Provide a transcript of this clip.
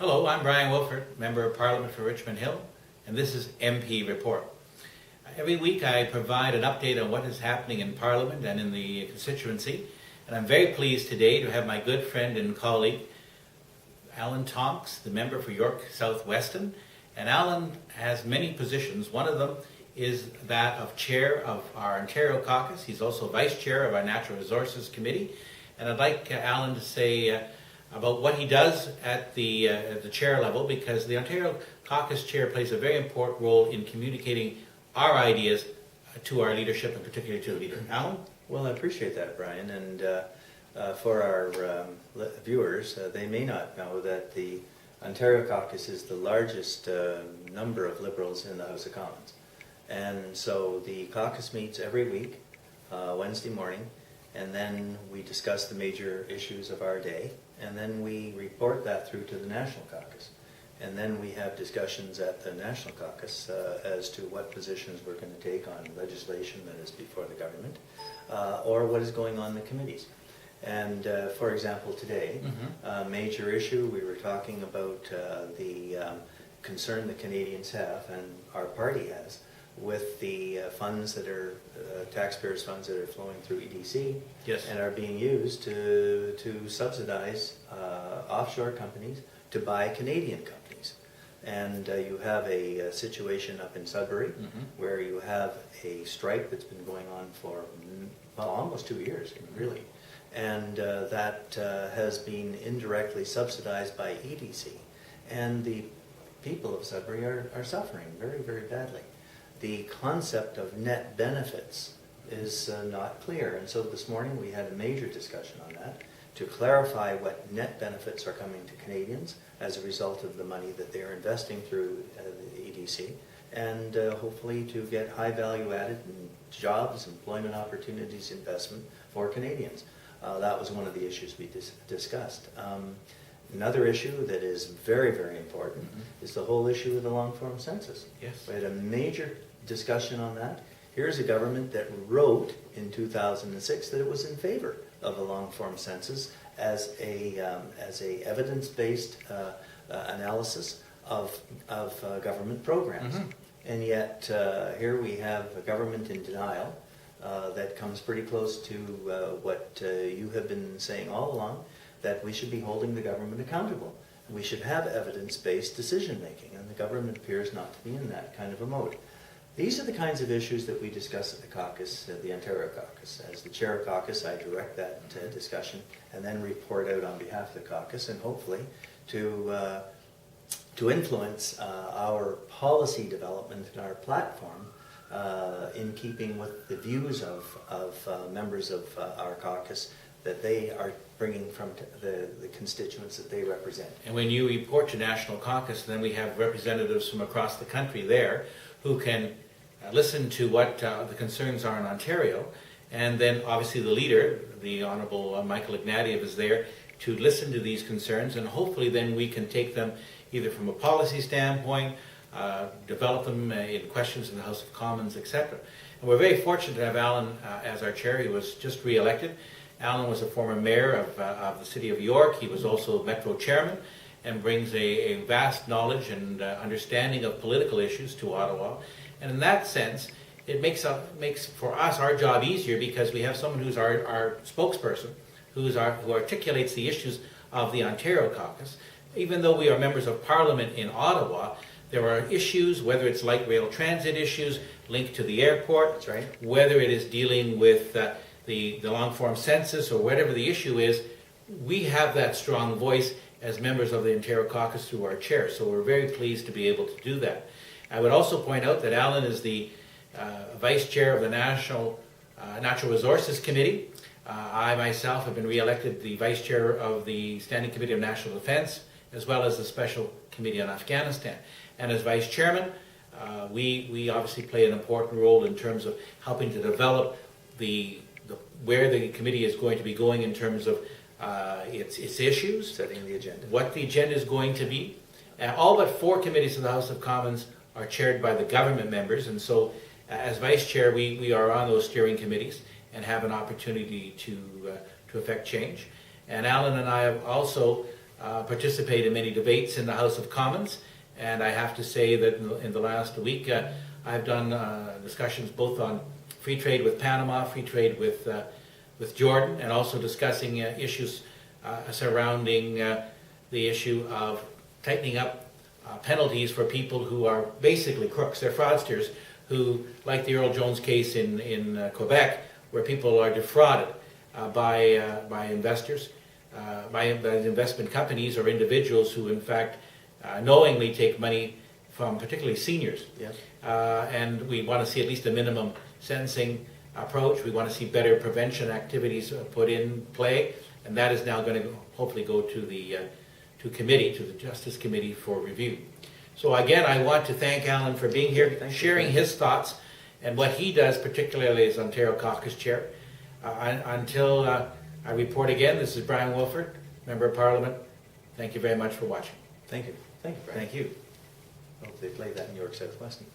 Hello, I'm Bryon Wilfert, Member of Parliament for Richmond Hill, and this is MP Report. Every week I provide an update on what is happening in Parliament and in the constituency, and I'm very pleased today to have my good friend and colleague, Alan Tonks, the member for York South Weston. And Alan has many positions. One of them is that of chair of our Ontario caucus. He's also vice chair of our Natural Resources Committee. And I'd like Alan to say about what he does at the chair level, because the Ontario caucus chair plays a very important role in communicating our ideas to our leadership, and particularly to the leader. Alan? Well, I appreciate that, Bryon. And for our viewers, they may not know that the Ontario caucus is the largest number of Liberals in the House of Commons. And so the caucus meets every week, Wednesday morning, and then we discuss the major issues of our day, and then we report that through to the National Caucus. And then we have discussions at the National Caucus as to what positions we're going to take on legislation that is before the government, or what is going on in the committees. And for example, today, a major issue, we were talking about the concern the Canadians have, and our party has, with the funds that are taxpayers' funds that are flowing through EDC, Yes. and are being used to subsidize offshore companies to buy Canadian companies. And you have a situation up in Sudbury where you have a strike that's been going on for almost 2 years, really. And that has been indirectly subsidized by EDC. And the people of Sudbury are suffering very, very badly. The concept of net benefits is not clear. And so this morning we had a major discussion on that to clarify what net benefits are coming to Canadians as a result of the money that they are investing through the EDC, and hopefully to get high value added in jobs, employment opportunities, investment for Canadians. That was one of the issues we discussed. Another issue that is very, very important is the whole issue of the long-form census. Yes. We had a major discussion on that. Here's a government that wrote in 2006 that it was in favor of a long-form census as a evidence-based analysis of government programs. And yet here we have a government in denial that comes pretty close to what you have been saying all along, that we should be holding the government accountable. We should have evidence-based decision-making, and the government appears not to be in that kind of a mode. These are the kinds of issues that we discuss at the caucus, the Ontario caucus. As the chair of caucus, I direct that discussion and then report out on behalf of the caucus, and hopefully to influence our policy development and our platform in keeping with the views of members of our caucus that they are bringing from the constituents that they represent. And when you report to National Caucus, then we have representatives from across the country there who can listen to what the concerns are in Ontario, and then obviously the leader, the Honourable Michael Ignatieff, is there to listen to these concerns, and hopefully then we can take them either from a policy standpoint, develop them in questions in the House of Commons, etc. And we're very fortunate to have Alan as our chair. He was just re-elected. Alan was a former mayor of the city of York. He was also Metro chairman, and brings a vast knowledge and understanding of political issues to Ottawa. And in that sense, it makes for us our job easier, because we have someone who's our spokesperson, who articulates the issues of the Ontario caucus. Even though we are members of Parliament in Ottawa, there are issues, whether it's light rail transit issues linked to the airport, That's right. whether it is dealing with the long-form census, or whatever the issue is, we have that strong voice as members of the Ontario caucus through our chair. So we're very pleased to be able to do that. I would also point out that Alan is the vice chair of the Natural Resources Committee. I myself have been re-elected the vice chair of the Standing Committee of National Defence, as well as the Special Committee on Afghanistan. And as vice chairman, we obviously play an important role in terms of helping to develop where the committee is going to be going in terms of its issues, Setting the agenda. what the agenda is going to be. All but 4 committees of the House of Commons are chaired by the government members, and so as vice chair we are on those steering committees and have an opportunity to affect change. And Alan and I have also participate in many debates in the House of Commons, and I have to say that in the last week I've done discussions both on free trade with Panama, free trade with Jordan, and also discussing issues surrounding the issue of tightening up penalties for people who are basically crooks. They're fraudsters who, like the Earl Jones case in Quebec, where people are defrauded by investors, by investment companies or individuals who in fact knowingly take money from particularly seniors. Yeah. And we want to see at least a minimum sentencing approach. We want to see better prevention activities put in play, and that is now going to hopefully go to the committee, to the Justice Committee for review. So again, I want to thank Alan for being here, sharing his thoughts and what he does, particularly as Ontario Caucus Chair. Until I report again, this is Bryon Wilfert, Member of Parliament. Thank you very much for watching. Thank you. Thank you, Bryon. Thank you. I hope they play that in York South Weston.